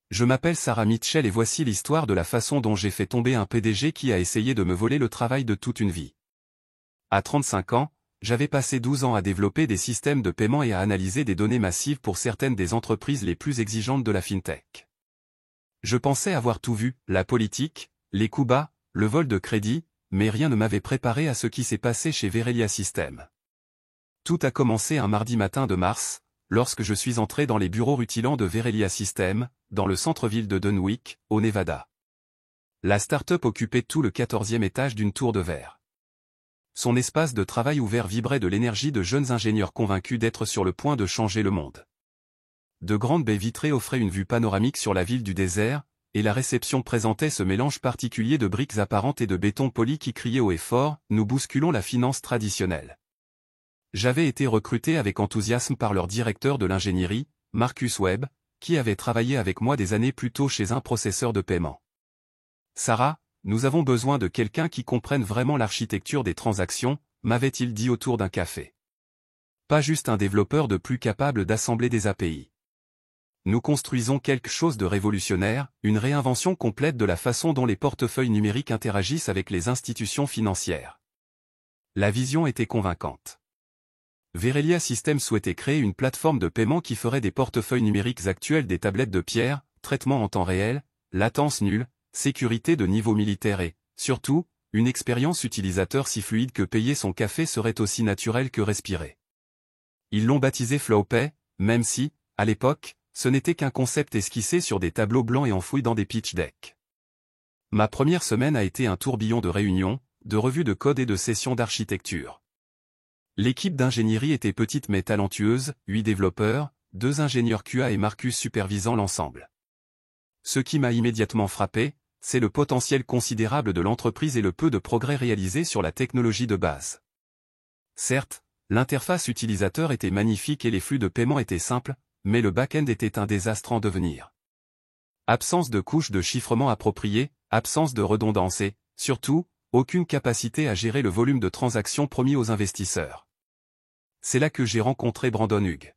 Je m'appelle Sarah Mitchell et voici l'histoire de la façon dont j'ai fait tomber un PDG qui a essayé de me voler le travail de toute une vie. À 35 ans, j'avais passé 12 ans à développer des systèmes de paiement et à analyser des données massives pour certaines des entreprises les plus exigeantes de la fintech. Je pensais avoir tout vu, la politique, les coups bas, le vol de crédit, mais rien ne m'avait préparé à ce qui s'est passé chez Verelia Systems. Tout a commencé un mardi matin de mars, lorsque je suis entré dans les bureaux rutilants de Verelia Systems, dans le centre-ville de Dunwich, au Nevada. La start-up occupait tout le 14e étage d'une tour de verre. Son espace de travail ouvert vibrait de l'énergie de jeunes ingénieurs convaincus d'être sur le point de changer le monde. De grandes baies vitrées offraient une vue panoramique sur la ville du désert, et la réception présentait ce mélange particulier de briques apparentes et de béton poli qui criait haut et fort « Nous bousculons la finance traditionnelle ». J'avais été recruté avec enthousiasme par leur directeur de l'ingénierie, Marcus Webb, qui avait travaillé avec moi des années plus tôt chez un processeur de paiement. Sarah, nous avons besoin de quelqu'un qui comprenne vraiment l'architecture des transactions, m'avait-il dit autour d'un café. Pas juste un développeur de plus capable d'assembler des API. Nous construisons quelque chose de révolutionnaire, une réinvention complète de la façon dont les portefeuilles numériques interagissent avec les institutions financières. La vision était convaincante. Verelia Systems souhaitait créer une plateforme de paiement qui ferait des portefeuilles numériques actuels des tablettes de pierre, traitement en temps réel, latence nulle, sécurité de niveau militaire et, surtout, une expérience utilisateur si fluide que payer son café serait aussi naturel que respirer. Ils l'ont baptisé FlowPay, même si, à l'époque, ce n'était qu'un concept esquissé sur des tableaux blancs et enfoui dans des pitch decks. Ma première semaine a été un tourbillon de réunions, de revues de code et de sessions d'architecture. L'équipe d'ingénierie était petite mais talentueuse, 8 développeurs, 2 ingénieurs QA et Marcus supervisant l'ensemble. Ce qui m'a immédiatement frappé, c'est le potentiel considérable de l'entreprise et le peu de progrès réalisés sur la technologie de base. Certes, l'interface utilisateur était magnifique et les flux de paiement étaient simples, mais le back-end était un désastre en devenir. Absence de couches de chiffrement appropriées, absence de redondance et, surtout, aucune capacité à gérer le volume de transactions promis aux investisseurs. C'est là que j'ai rencontré Brandon Hughes.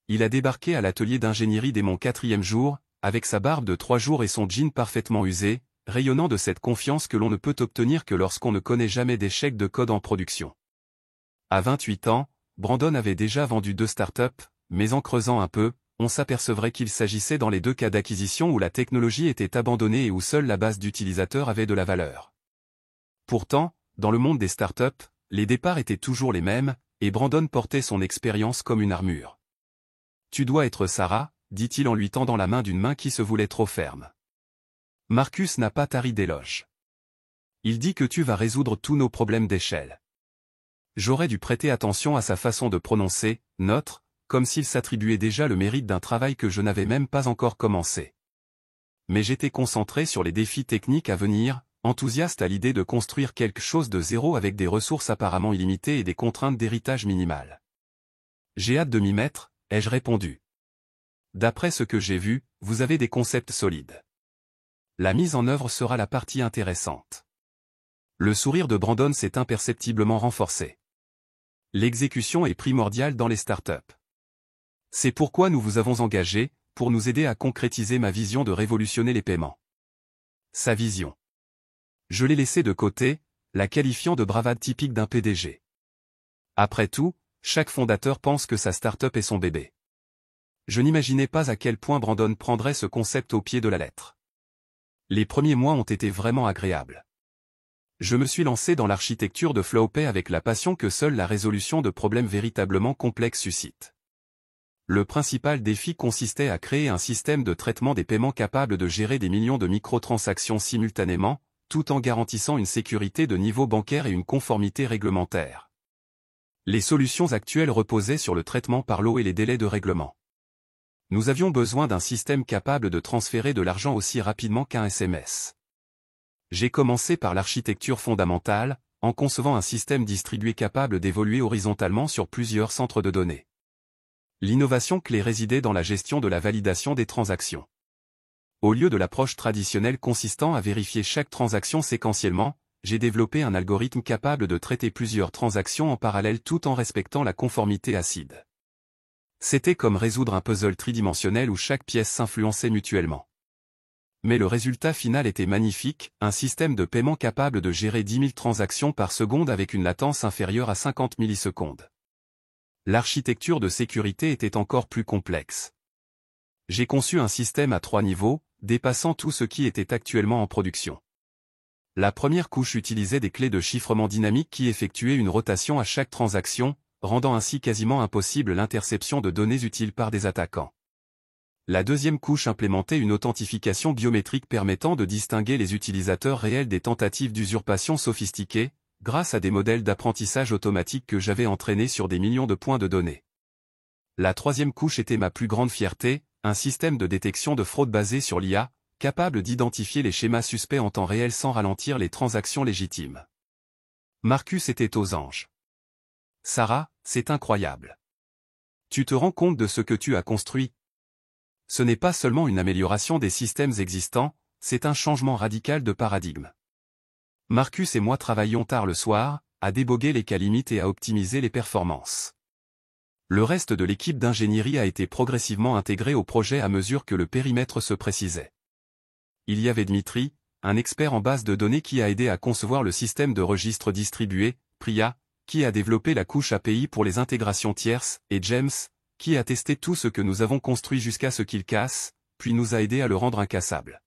Il a débarqué à l'atelier d'ingénierie dès mon 4e jour, avec sa barbe de 3 jours et son jean parfaitement usé, rayonnant de cette confiance que l'on ne peut obtenir que lorsqu'on ne connaît jamais d'échec de code en production. À 28 ans, Brandon avait déjà vendu 2 startups, mais en creusant un peu, on s'apercevrait qu'il s'agissait dans les 2 cas d'acquisition où la technologie était abandonnée et où seule la base d'utilisateurs avait de la valeur. Pourtant, dans le monde des startups, les départs étaient toujours les mêmes, et Brandon portait son expérience comme une armure. « Tu dois être Sarah », dit-il en lui tendant la main d'une main qui se voulait trop ferme. Marcus n'a pas tari d'éloges. Il dit que tu vas résoudre tous nos problèmes d'échelle. J'aurais dû prêter attention à sa façon de prononcer « notre », comme s'il s'attribuait déjà le mérite d'un travail que je n'avais même pas encore commencé. Mais j'étais concentré sur les défis techniques à venir, enthousiaste à l'idée de construire quelque chose de zéro avec des ressources apparemment illimitées et des contraintes d'héritage minimales. J'ai hâte de m'y mettre, ai-je répondu. D'après ce que j'ai vu, vous avez des concepts solides. La mise en œuvre sera la partie intéressante. Le sourire de Brandon s'est imperceptiblement renforcé. L'exécution est primordiale dans les startups. C'est pourquoi nous vous avons engagé, pour nous aider à concrétiser ma vision de révolutionner les paiements. Sa vision. Je l'ai laissée de côté, la qualifiant de bravade typique d'un PDG. Après tout, chaque fondateur pense que sa startup est son bébé. Je n'imaginais pas à quel point Brandon prendrait ce concept au pied de la lettre. Les premiers mois ont été vraiment agréables. Je me suis lancé dans l'architecture de FlowPay avec la passion que seule la résolution de problèmes véritablement complexes suscite. Le principal défi consistait à créer un système de traitement des paiements capable de gérer des millions de microtransactions simultanément, tout en garantissant une sécurité de niveau bancaire et une conformité réglementaire. Les solutions actuelles reposaient sur le traitement par l'eau et les délais de règlement. Nous avions besoin d'un système capable de transférer de l'argent aussi rapidement qu'un SMS. J'ai commencé par l'architecture fondamentale, en concevant un système distribué capable d'évoluer horizontalement sur plusieurs centres de données. L'innovation clé résidait dans la gestion de la validation des transactions. Au lieu de l'approche traditionnelle consistant à vérifier chaque transaction séquentiellement, j'ai développé un algorithme capable de traiter plusieurs transactions en parallèle tout en respectant la conformité ACID. C'était comme résoudre un puzzle tridimensionnel où chaque pièce s'influençait mutuellement. Mais le résultat final était magnifique, un système de paiement capable de gérer 10 000 transactions par seconde avec une latence inférieure à 50 millisecondes. L'architecture de sécurité était encore plus complexe. J'ai conçu un système à 3 niveaux, dépassant tout ce qui était actuellement en production. La première couche utilisait des clés de chiffrement dynamique qui effectuaient une rotation à chaque transaction, rendant ainsi quasiment impossible l'interception de données utiles par des attaquants. La deuxième couche implémentait une authentification biométrique permettant de distinguer les utilisateurs réels des tentatives d'usurpation sophistiquées, grâce à des modèles d'apprentissage automatique que j'avais entraînés sur des millions de points de données. La troisième couche était ma plus grande fierté, un système de détection de fraude basé sur l'IA, capable d'identifier les schémas suspects en temps réel sans ralentir les transactions légitimes. Marcus était aux anges. Sarah, c'est incroyable. Tu te rends compte de ce que tu as construit? Ce n'est pas seulement une amélioration des systèmes existants, c'est un changement radical de paradigme. Marcus et moi travaillions tard le soir, à déboguer les cas limites et à optimiser les performances. Le reste de l'équipe d'ingénierie a été progressivement intégré au projet à mesure que le périmètre se précisait. Il y avait Dmitri, un expert en base de données qui a aidé à concevoir le système de registre distribué, Priya, qui a développé la couche API pour les intégrations tierces, et James, qui a testé tout ce que nous avons construit jusqu'à ce qu'il casse, puis nous a aidé à le rendre incassable.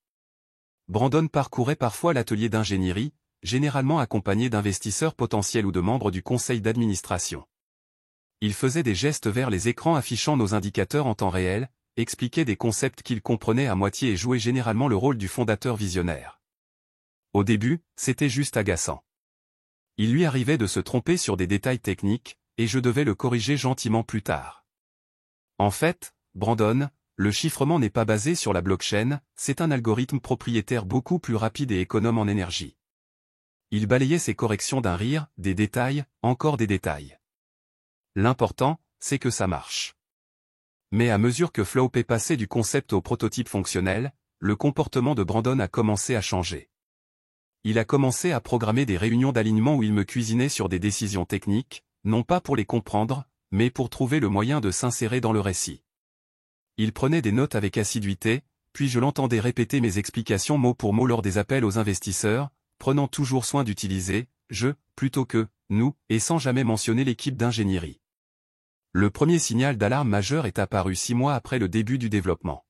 Brandon parcourait parfois l'atelier d'ingénierie, généralement accompagné d'investisseurs potentiels ou de membres du conseil d'administration. Il faisait des gestes vers les écrans affichant nos indicateurs en temps réel, expliquait des concepts qu'il comprenait à moitié et jouait généralement le rôle du fondateur visionnaire. Au début, c'était juste agaçant. Il lui arrivait de se tromper sur des détails techniques, et je devais le corriger gentiment plus tard. En fait, Brandon, le chiffrement n'est pas basé sur la blockchain, c'est un algorithme propriétaire beaucoup plus rapide et économe en énergie. Il balayait ses corrections d'un rire, des détails, encore des détails. L'important, c'est que ça marche. Mais à mesure que Flowpay passait du concept au prototype fonctionnel, le comportement de Brandon a commencé à changer. Il a commencé à programmer des réunions d'alignement où il me cuisinait sur des décisions techniques, non pas pour les comprendre, mais pour trouver le moyen de s'insérer dans le récit. Il prenait des notes avec assiduité, puis je l'entendais répéter mes explications mot pour mot lors des appels aux investisseurs, prenant toujours soin d'utiliser « je » plutôt que « nous » et sans jamais mentionner l'équipe d'ingénierie. Le premier signal d'alarme majeur est apparu 6 mois après le début du développement.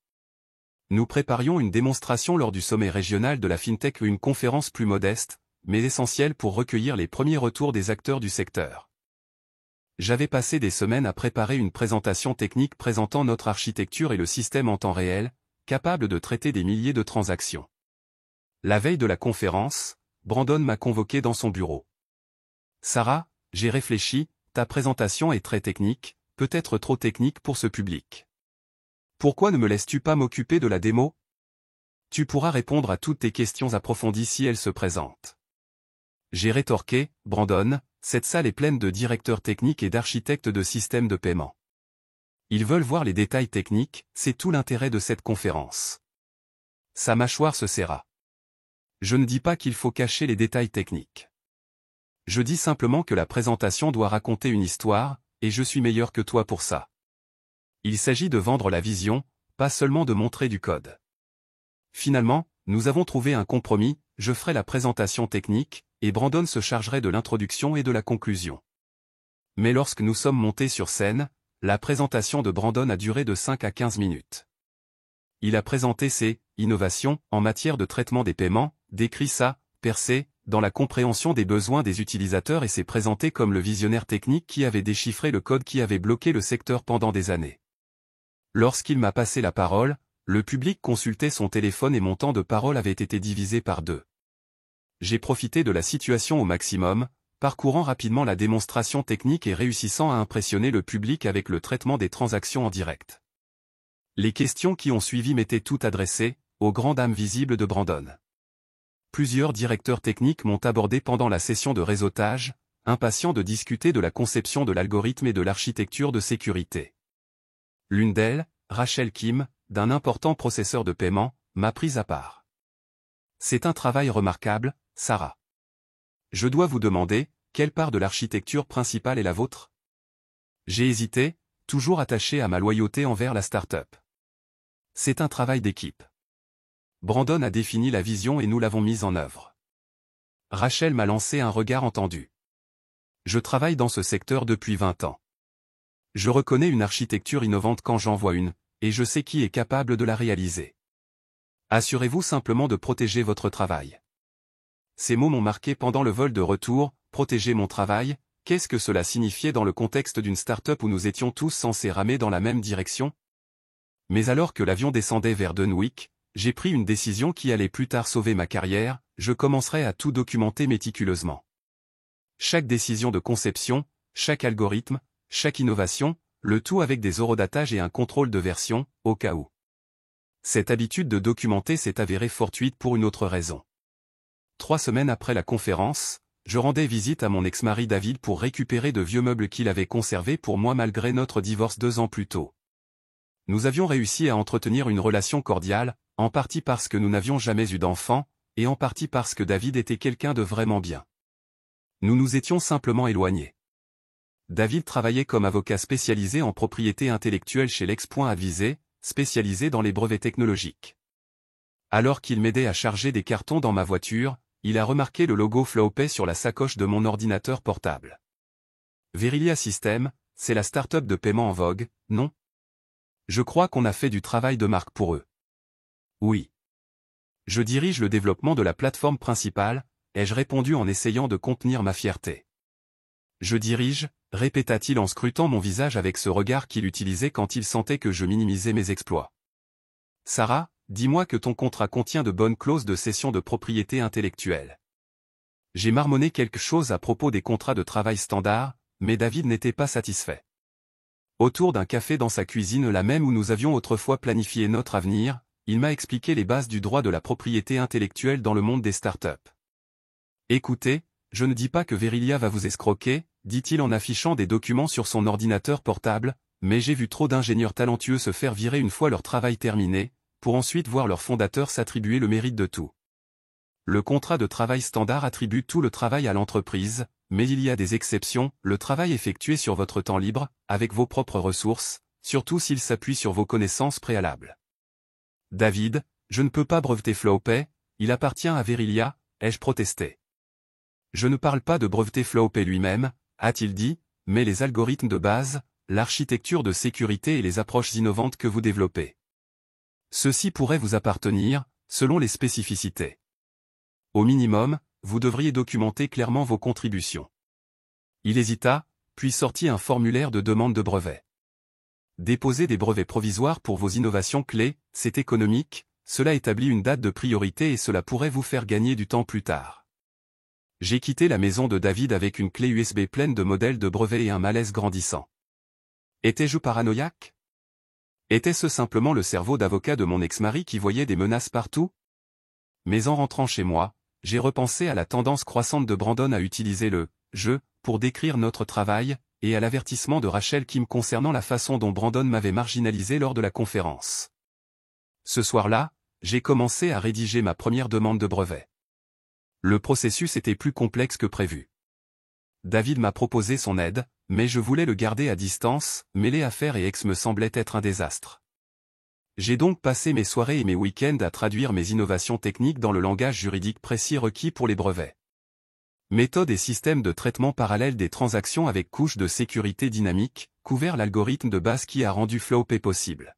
Nous préparions une démonstration lors du sommet régional de la FinTech, une conférence plus modeste, mais essentielle pour recueillir les premiers retours des acteurs du secteur. J'avais passé des semaines à préparer une présentation technique présentant notre architecture et le système en temps réel, capable de traiter des milliers de transactions. La veille de la conférence, Brandon m'a convoqué dans son bureau. « Sarah, j'ai réfléchi, ta présentation est très technique, peut-être trop technique pour ce public. Pourquoi ne me laisses-tu pas m'occuper de la démo? Tu pourras répondre à toutes tes questions approfondies si elles se présentent. » J'ai rétorqué, « Brandon, cette salle est pleine de directeurs techniques et d'architectes de systèmes de paiement. Ils veulent voir les détails techniques, c'est tout l'intérêt de cette conférence. » Sa mâchoire se serra. Je ne dis pas qu'il faut cacher les détails techniques. Je dis simplement que la présentation doit raconter une histoire, et je suis meilleur que toi pour ça. Il s'agit de vendre la vision, pas seulement de montrer du code. Finalement, nous avons trouvé un compromis, je ferai la présentation technique, et Brandon se chargerait de l'introduction et de la conclusion. Mais lorsque nous sommes montés sur scène, la présentation de Brandon a duré de 5 à 15 minutes. Il a présenté ses innovations en matière de traitement des paiements, décrit sa percée dans la compréhension des besoins des utilisateurs et s'est présenté comme le visionnaire technique qui avait déchiffré le code qui avait bloqué le secteur pendant des années. Lorsqu'il m'a passé la parole, le public consultait son téléphone et mon temps de parole avait été divisé par 2. J'ai profité de la situation au maximum, parcourant rapidement la démonstration technique et réussissant à impressionner le public avec le traitement des transactions en direct. Les questions qui ont suivi m'étaient toutes adressées, aux grandes âmes visibles de Brandon. Plusieurs directeurs techniques m'ont abordé pendant la session de réseautage, impatients de discuter de la conception de l'algorithme et de l'architecture de sécurité. L'une d'elles, Rachel Kim, d'un important processeur de paiement, m'a prise à part. C'est un travail remarquable, Sarah. Je dois vous demander, quelle part de l'architecture principale est la vôtre? J'ai hésité, toujours attaché à ma loyauté envers la start-up. C'est un travail d'équipe. Brandon a défini la vision et nous l'avons mise en œuvre. Rachel m'a lancé un regard entendu. Je travaille dans ce secteur depuis 20 ans. Je reconnais une architecture innovante quand j'en vois une, et je sais qui est capable de la réaliser. Assurez-vous simplement de protéger votre travail. Ces mots m'ont marqué pendant le vol de retour. Protéger mon travail, qu'est-ce que cela signifiait dans le contexte d'une start-up où nous étions tous censés ramer dans la même direction? Mais alors que l'avion descendait vers Dunwich, j'ai pris une décision qui allait plus tard sauver ma carrière. Je commencerai à tout documenter méticuleusement. Chaque décision de conception, chaque algorithme, chaque innovation, le tout avec des horodatage et un contrôle de version, au cas où. Cette habitude de documenter s'est avérée fortuite pour une autre raison. 3 semaines après la conférence, je rendais visite à mon ex-mari David pour récupérer de vieux meubles qu'il avait conservés pour moi malgré notre divorce 2 ans plus tôt. Nous avions réussi à entretenir une relation cordiale, en partie parce que nous n'avions jamais eu d'enfants, et en partie parce que David était quelqu'un de vraiment bien. Nous nous étions simplement éloignés. David travaillait comme avocat spécialisé en propriété intellectuelle chez Lex.Advisé, spécialisé dans les brevets technologiques. Alors qu'il m'aidait à charger des cartons dans ma voiture, il a remarqué le logo Flowpay sur la sacoche de mon ordinateur portable. Verilia Systems, c'est la start-up de paiement en vogue, non? Je crois qu'on a fait du travail de marque pour eux. Oui. Je dirige le développement de la plateforme principale, ai-je répondu en essayant de contenir ma fierté. Je dirige, répéta-t-il en scrutant mon visage avec ce regard qu'il utilisait quand il sentait que je minimisais mes exploits. Sarah, dis-moi que ton contrat contient de bonnes clauses de cession de propriété intellectuelle. J'ai marmonné quelque chose à propos des contrats de travail standard, mais David n'était pas satisfait. Autour d'un café dans sa cuisine, la même où nous avions autrefois planifié notre avenir, il m'a expliqué les bases du droit de la propriété intellectuelle dans le monde des startups. Écoutez, je ne dis pas que Verilia va vous escroquer, dit-il en affichant des documents sur son ordinateur portable, mais j'ai vu trop d'ingénieurs talentueux se faire virer une fois leur travail terminé, pour ensuite voir leur fondateur s'attribuer le mérite de tout. Le contrat de travail standard attribue tout le travail à l'entreprise, mais il y a des exceptions, le travail effectué sur votre temps libre, avec vos propres ressources, surtout s'il s'appuie sur vos connaissances préalables. David, je ne peux pas breveter Flowpay, il appartient à Verilia, ai-je protesté. Je ne parle pas de breveter Flowpay lui-même, a-t-il dit, mais les algorithmes de base, l'architecture de sécurité et les approches innovantes que vous développez. Ceci pourrait vous appartenir, selon les spécificités. Au minimum, vous devriez documenter clairement vos contributions. Il hésita, puis sortit un formulaire de demande de brevet. Déposer des brevets provisoires pour vos innovations clés, c'est économique, cela établit une date de priorité et cela pourrait vous faire gagner du temps plus tard. J'ai quitté la maison de David avec une clé USB pleine de modèles de brevets et un malaise grandissant. Étais-je paranoïaque? Était-ce simplement le cerveau d'avocat de mon ex-mari qui voyait des menaces partout? Mais en rentrant chez moi, j'ai repensé à la tendance croissante de Brandon à utiliser le « je » pour décrire notre travail, et à l'avertissement de Rachel Kim concernant la façon dont Brandon m'avait marginalisé lors de la conférence. Ce soir-là, j'ai commencé à rédiger ma première demande de brevet. Le processus était plus complexe que prévu. David m'a proposé son aide, mais je voulais le garder à distance, mêler affaires et ex me semblait être un désastre. J'ai donc passé mes soirées et mes week-ends à traduire mes innovations techniques dans le langage juridique précis requis pour les brevets. Méthode et système de traitement parallèle des transactions avec couche de sécurité dynamique, couvert l'algorithme de base qui a rendu Flowpay possible.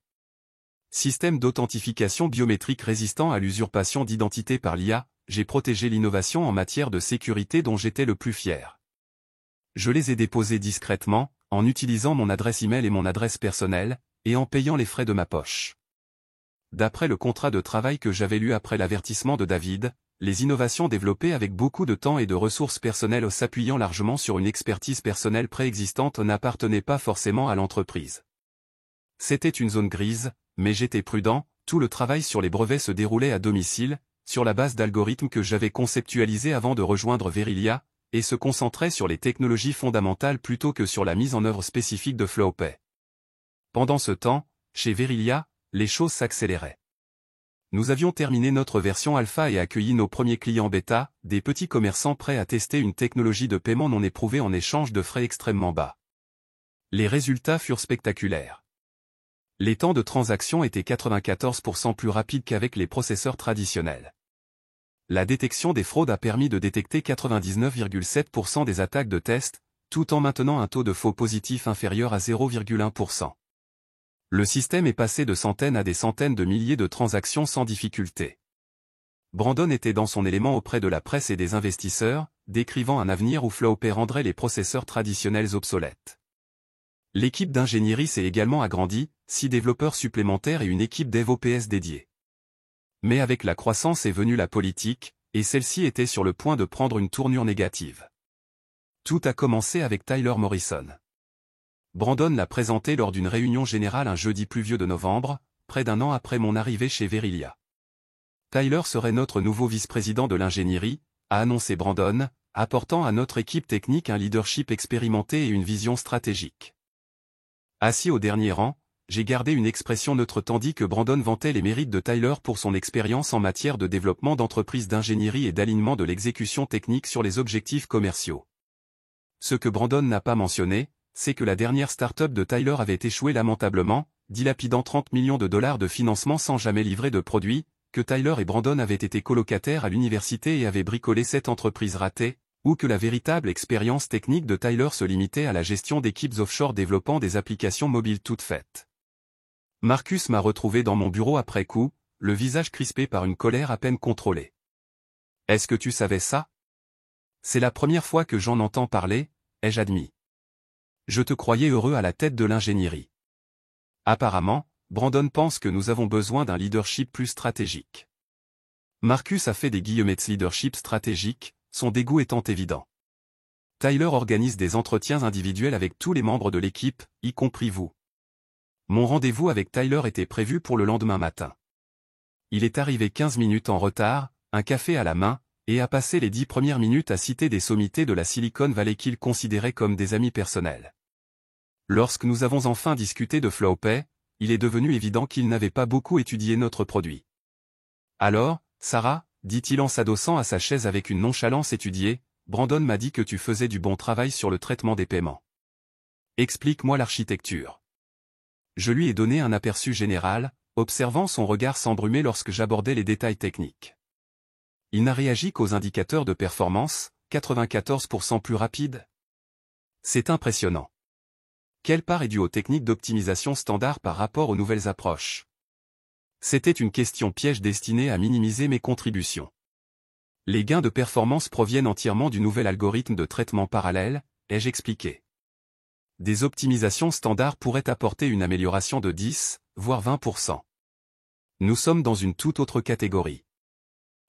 Système d'authentification biométrique résistant à l'usurpation d'identité par l'IA, j'ai protégé l'innovation en matière de sécurité dont j'étais le plus fier. Je les ai déposés discrètement, en utilisant mon adresse email et mon adresse personnelle, et en payant les frais de ma poche. D'après le contrat de travail que j'avais lu après l'avertissement de David, les innovations développées avec beaucoup de temps et de ressources personnelles s'appuyant largement sur une expertise personnelle préexistante n'appartenaient pas forcément à l'entreprise. C'était une zone grise, mais j'étais prudent, tout le travail sur les brevets se déroulait à domicile, sur la base d'algorithmes que j'avais conceptualisés avant de rejoindre Verilia, et se concentrait sur les technologies fondamentales plutôt que sur la mise en œuvre spécifique de Flowpay. Pendant ce temps, chez Verilia, les choses s'accéléraient. Nous avions terminé notre version alpha et accueilli nos premiers clients bêta, des petits commerçants prêts à tester une technologie de paiement non éprouvée en échange de frais extrêmement bas. Les résultats furent spectaculaires. Les temps de transaction étaient 94% plus rapides qu'avec les processeurs traditionnels. La détection des fraudes a permis de détecter 99,7% des attaques de test, tout en maintenant un taux de faux positif inférieur à 0,1%. Le système est passé de centaines à des centaines de milliers de transactions sans difficulté. Brandon était dans son élément auprès de la presse et des investisseurs, décrivant un avenir où FlowPay rendrait les processeurs traditionnels obsolètes. L'équipe d'ingénierie s'est également agrandie, 6 développeurs supplémentaires et une équipe DevOps dédiée. Mais avec la croissance est venue la politique, et celle-ci était sur le point de prendre une tournure négative. Tout a commencé avec Tyler Morrison. Brandon l'a présenté lors d'une réunion générale un jeudi pluvieux de novembre, près d'un an après mon arrivée chez Verilia. Tyler serait notre nouveau vice-président de l'ingénierie, a annoncé Brandon, apportant à notre équipe technique un leadership expérimenté et une vision stratégique. Assis au dernier rang, j'ai gardé une expression neutre tandis que Brandon vantait les mérites de Tyler pour son expérience en matière de développement d'entreprises d'ingénierie et d'alignement de l'exécution technique sur les objectifs commerciaux. Ce que Brandon n'a pas mentionné, c'est que la dernière start-up de Tyler avait échoué lamentablement, dilapidant 30 millions de dollars de financement sans jamais livrer de produits, que Tyler et Brandon avaient été colocataires à l'université et avaient bricolé cette entreprise ratée, ou que la véritable expérience technique de Tyler se limitait à la gestion d'équipes offshore développant des applications mobiles toutes faites. Marcus m'a retrouvé dans mon bureau après coup, le visage crispé par une colère à peine contrôlée. « Est-ce que tu savais ça ? C'est la première fois que j'en entends parler, ai-je admis. Je te croyais heureux à la tête de l'ingénierie. Apparemment, Brandon pense que nous avons besoin d'un leadership plus stratégique. » Marcus a fait des guillemets de leadership stratégique, son dégoût étant évident. Tyler organise des entretiens individuels avec tous les membres de l'équipe, y compris vous. Mon rendez-vous avec Tyler était prévu pour le lendemain matin. Il est arrivé 15 minutes en retard, un café à la main, et a passé les 10 premières minutes à citer des sommités de la Silicon Valley qu'il considérait comme des amis personnels. Lorsque nous avons enfin discuté de FlowPay, il est devenu évident qu'il n'avait pas beaucoup étudié notre produit. « Alors, Sarah, dit-il en s'adossant à sa chaise avec une nonchalance étudiée, Brandon m'a dit que tu faisais du bon travail sur le traitement des paiements. Explique-moi l'architecture. » Je lui ai donné un aperçu général, observant son regard s'embrumer lorsque j'abordais les détails techniques. Il n'a réagi qu'aux indicateurs de performance, 94% plus rapide. C'est impressionnant. Quelle part est due aux techniques d'optimisation standard par rapport aux nouvelles approches? C'était une question piège destinée à minimiser mes contributions. Les gains de performance proviennent entièrement du nouvel algorithme de traitement parallèle, ai-je expliqué. Des optimisations standards pourraient apporter une amélioration de 10, voire 20%. Nous sommes dans une toute autre catégorie.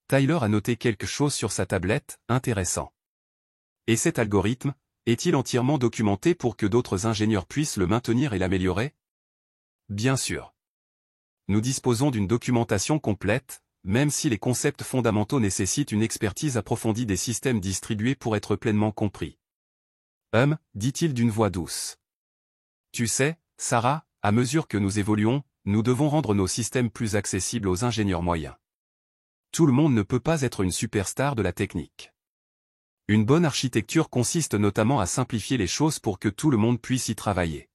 Tyler a noté quelque chose sur sa tablette, intéressant. Et cet algorithme, est-il entièrement documenté pour que d'autres ingénieurs puissent le maintenir et l'améliorer? Bien sûr. Nous disposons d'une documentation complète, même si les concepts fondamentaux nécessitent une expertise approfondie des systèmes distribués pour être pleinement compris. Dit-il d'une voix douce. Tu sais, Sarah, à mesure que nous évoluons, nous devons rendre nos systèmes plus accessibles aux ingénieurs moyens. Tout le monde ne peut pas être une superstar de la technique. Une bonne architecture consiste notamment à simplifier les choses pour que tout le monde puisse y travailler.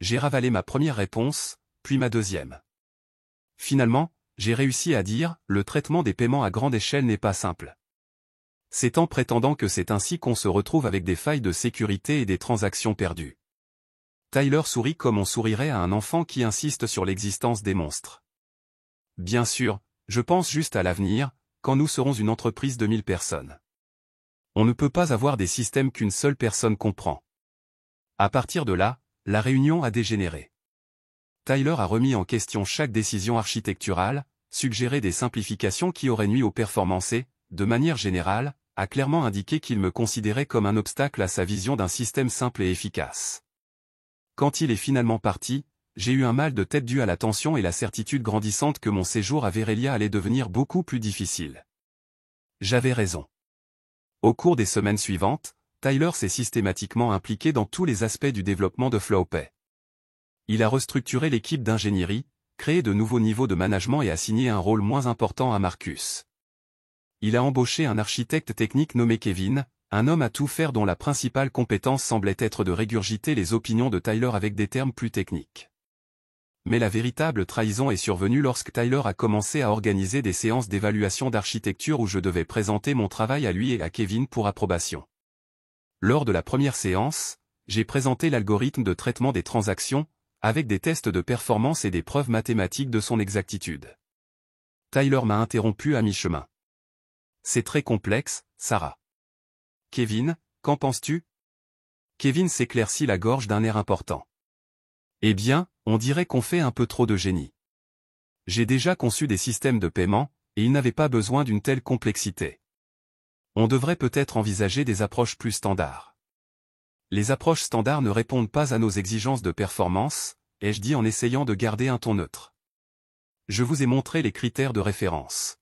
J'ai ravalé ma première réponse, puis ma deuxième. Finalement, j'ai réussi à dire, le traitement des paiements à grande échelle n'est pas simple. C'est en prétendant que c'est ainsi qu'on se retrouve avec des failles de sécurité et des transactions perdues. Tyler sourit comme on sourirait à un enfant qui insiste sur l'existence des monstres. Bien sûr, je pense juste à l'avenir, quand nous serons une entreprise de 1000 personnes. On ne peut pas avoir des systèmes qu'une seule personne comprend. À partir de là, la réunion a dégénéré. Tyler a remis en question chaque décision architecturale, suggéré des simplifications qui auraient nui aux performances et, de manière générale, a clairement indiqué qu'il me considérait comme un obstacle à sa vision d'un système simple et efficace. Quand il est finalement parti, j'ai eu un mal de tête dû à la tension et la certitude grandissante que mon séjour à Verilia allait devenir beaucoup plus difficile. J'avais raison. Au cours des semaines suivantes, Tyler s'est systématiquement impliqué dans tous les aspects du développement de FlowPay. Il a restructuré l'équipe d'ingénierie, créé de nouveaux niveaux de management et assigné un rôle moins important à Marcus. Il a embauché un architecte technique nommé Kevin, un homme à tout faire dont la principale compétence semblait être de régurgiter les opinions de Tyler avec des termes plus techniques. Mais la véritable trahison est survenue lorsque Tyler a commencé à organiser des séances d'évaluation d'architecture où je devais présenter mon travail à lui et à Kevin pour approbation. Lors de la première séance, j'ai présenté l'algorithme de traitement des transactions, avec des tests de performance et des preuves mathématiques de son exactitude. Tyler m'a interrompu à mi-chemin. C'est très complexe, Sarah. Kevin, qu'en penses-tu? Kevin s'éclaircit la gorge d'un air important. Eh bien, on dirait qu'on fait un peu trop de génie. J'ai déjà conçu des systèmes de paiement, et ils n'avaient pas besoin d'une telle complexité. On devrait peut-être envisager des approches plus standards. Les approches standards ne répondent pas à nos exigences de performance, ai-je dit en essayant de garder un ton neutre. Je vous ai montré les critères de référence.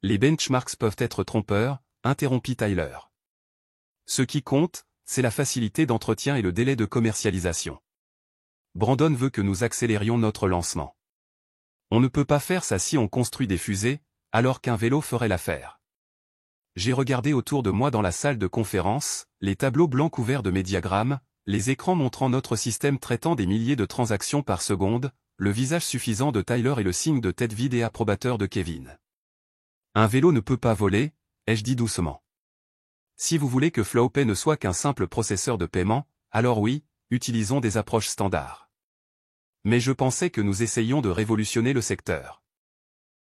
Les benchmarks peuvent être trompeurs, interrompit Tyler. Ce qui compte, c'est la facilité d'entretien et le délai de commercialisation. Brandon veut que nous accélérions notre lancement. On ne peut pas faire ça si on construit des fusées, alors qu'un vélo ferait l'affaire. J'ai regardé autour de moi dans la salle de conférence, les tableaux blancs couverts de mes diagrammes, les écrans montrant notre système traitant des milliers de transactions par seconde, le visage suffisant de Tyler et le signe de tête vide et approbateur de Kevin. Un vélo ne peut pas voler, ai-je dit doucement. Si vous voulez que FlowPay ne soit qu'un simple processeur de paiement, alors oui, utilisons des approches standards. Mais je pensais que nous essayions de révolutionner le secteur.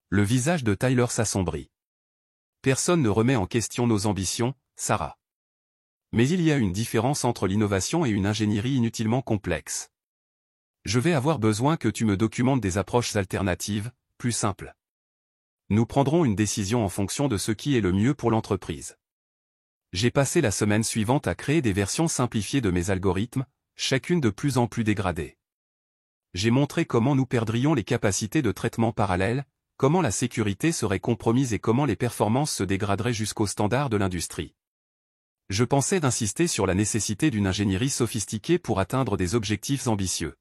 Le visage de Tyler s'assombrit. Personne ne remet en question nos ambitions, Sarah. Mais il y a une différence entre l'innovation et une ingénierie inutilement complexe. Je vais avoir besoin que tu me documentes des approches alternatives, plus simples. Nous prendrons une décision en fonction de ce qui est le mieux pour l'entreprise. J'ai passé la semaine suivante à créer des versions simplifiées de mes algorithmes, chacune de plus en plus dégradée. J'ai montré comment nous perdrions les capacités de traitement parallèles, comment la sécurité serait compromise et comment les performances se dégraderaient jusqu'aux standards de l'industrie. Je pensais d'insister sur la nécessité d'une ingénierie sophistiquée pour atteindre des objectifs ambitieux.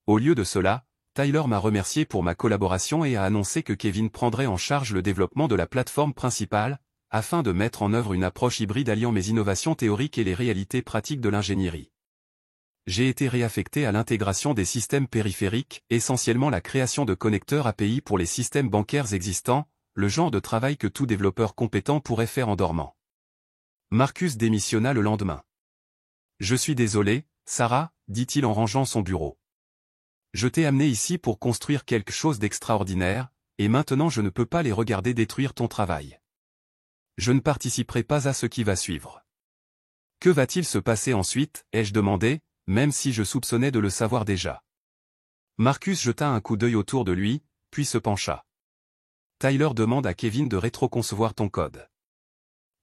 Au lieu de cela, Tyler m'a remercié pour ma collaboration et a annoncé que Kevin prendrait en charge le développement de la plateforme principale, afin de mettre en œuvre une approche hybride alliant mes innovations théoriques et les réalités pratiques de l'ingénierie. J'ai été réaffecté à l'intégration des systèmes périphériques, essentiellement la création de connecteurs API pour les systèmes bancaires existants, le genre de travail que tout développeur compétent pourrait faire en dormant. Marcus démissionna le lendemain. Je suis désolé, Sarah, dit-il en rangeant son bureau. Je t'ai amené ici pour construire quelque chose d'extraordinaire, et maintenant je ne peux pas les regarder détruire ton travail. Je ne participerai pas à ce qui va suivre. Que va-t-il se passer ensuite, ai-je demandé, même si je soupçonnais de le savoir déjà. Marcus jeta un coup d'œil autour de lui, puis se pencha. Tyler demande à Kevin de rétroconcevoir ton code.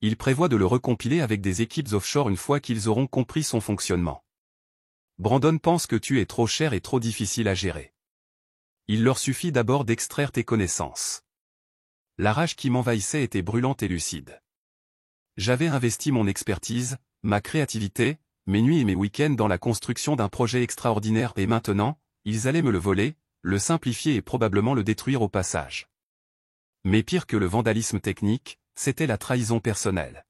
Il prévoit de le recompiler avec des équipes offshore une fois qu'ils auront compris son fonctionnement. Brandon pense que tu es trop cher et trop difficile à gérer. Il leur suffit d'abord d'extraire tes connaissances. La rage qui m'envahissait était brûlante et lucide. J'avais investi mon expertise, ma créativité, mes nuits et mes week-ends dans la construction d'un projet extraordinaire et maintenant, ils allaient me le voler, le simplifier et probablement le détruire au passage. Mais pire que le vandalisme technique, c'était la trahison personnelle.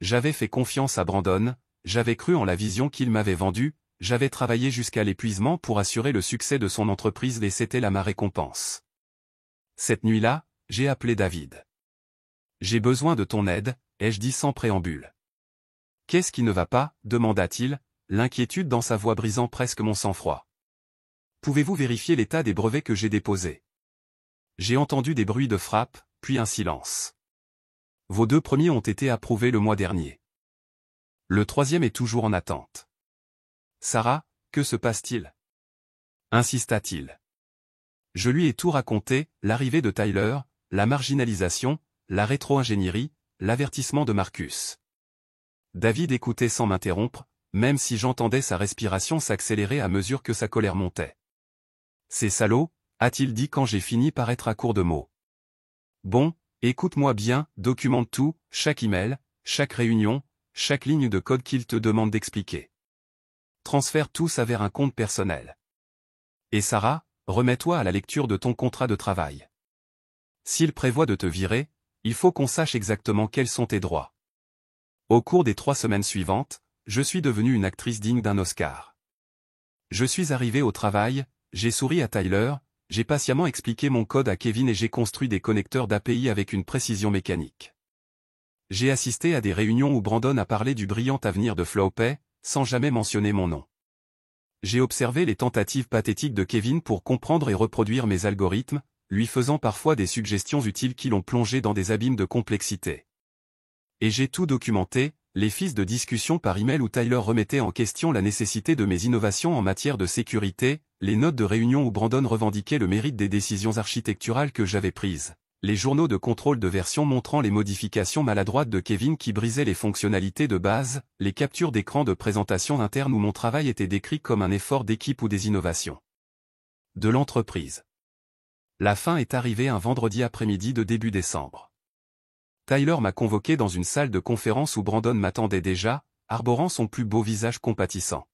J'avais fait confiance à Brandon, j'avais cru en la vision qu'il m'avait vendue, j'avais travaillé jusqu'à l'épuisement pour assurer le succès de son entreprise et c'était là ma récompense. Cette nuit-là, j'ai appelé David. J'ai besoin de ton aide, ai-je dit sans préambule. Qu'est-ce qui ne va pas, demanda-t-il, l'inquiétude dans sa voix brisant presque mon sang-froid. Pouvez-vous vérifier l'état des brevets que j'ai déposés? J'ai entendu des bruits de frappe, puis un silence. Vos 2 premiers ont été approuvés le mois dernier. Le 3e est toujours en attente. Sarah, que se passe-t-il? Insista-t-il. Je lui ai tout raconté, l'arrivée de Tyler, la marginalisation, la rétro-ingénierie, l'avertissement de Marcus. David écoutait sans m'interrompre, même si j'entendais sa respiration s'accélérer à mesure que sa colère montait. Ces salauds, a-t-il dit quand j'ai fini par être à court de mots. Bon, écoute-moi bien, documente tout, chaque email, chaque réunion, chaque ligne de code qu'il te demande d'expliquer. Transfère tout ça vers un compte personnel. Et Sarah, remets-toi à la lecture de ton contrat de travail. S'il prévoit de te virer, il faut qu'on sache exactement quels sont tes droits. Au cours des 3 semaines suivantes, je suis devenue une actrice digne d'un Oscar. Je suis arrivé au travail, j'ai souri à Tyler, j'ai patiemment expliqué mon code à Kevin et j'ai construit des connecteurs d'API avec une précision mécanique. J'ai assisté à des réunions où Brandon a parlé du brillant avenir de Flowpay, sans jamais mentionner mon nom. J'ai observé les tentatives pathétiques de Kevin pour comprendre et reproduire mes algorithmes, lui faisant parfois des suggestions utiles qui l'ont plongé dans des abîmes de complexité. Et j'ai tout documenté, les fils de discussion par email où Tyler remettait en question la nécessité de mes innovations en matière de sécurité, les notes de réunion où Brandon revendiquait le mérite des décisions architecturales que j'avais prises, les journaux de contrôle de version montrant les modifications maladroites de Kevin qui brisaient les fonctionnalités de base, les captures d'écran de présentation interne où mon travail était décrit comme un effort d'équipe ou des innovations de l'entreprise. La fin est arrivée un vendredi après-midi de début décembre. Tyler m'a convoqué dans une salle de conférence où Brandon m'attendait déjà, arborant son plus beau visage compatissant.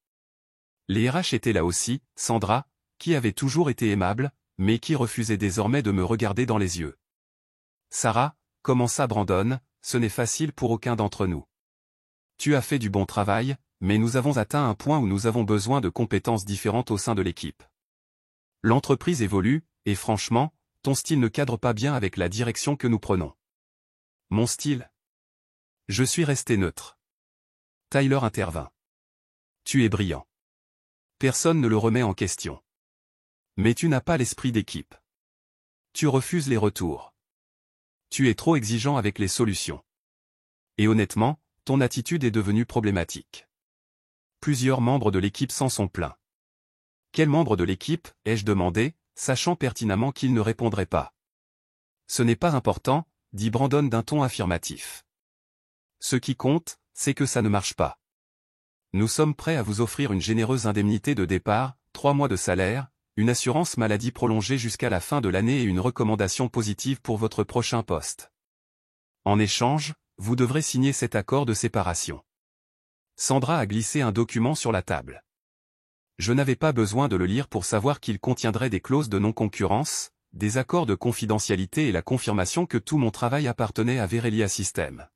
Les RH étaient là aussi, Sandra, qui avait toujours été aimable, mais qui refusait désormais de me regarder dans les yeux. Sarah, commença Brandon, ce n'est facile pour aucun d'entre nous. Tu as fait du bon travail, mais nous avons atteint un point où nous avons besoin de compétences différentes au sein de l'équipe. L'entreprise évolue, et franchement, ton style ne cadre pas bien avec la direction que nous prenons. Mon style? Je suis resté neutre. Tyler intervint. Tu es brillant. Personne ne le remet en question. Mais tu n'as pas l'esprit d'équipe. Tu refuses les retours. Tu es trop exigeant avec les solutions. Et honnêtement, ton attitude est devenue problématique. Plusieurs membres de l'équipe s'en sont plaints. Quel membre de l'équipe, ai-je demandé, sachant pertinemment qu'il ne répondrait pas. Ce n'est pas important, dit Brandon d'un ton affirmatif. Ce qui compte, c'est que ça ne marche pas. Nous sommes prêts à vous offrir une généreuse indemnité de départ, 3 mois de salaire, une assurance maladie prolongée jusqu'à la fin de l'année et une recommandation positive pour votre prochain poste. En échange, vous devrez signer cet accord de séparation. Sandra a glissé un document sur la table. Je n'avais pas besoin de le lire pour savoir qu'il contiendrait des clauses de non-concurrence, des accords de confidentialité et la confirmation que tout mon travail appartenait à Verelia Systems.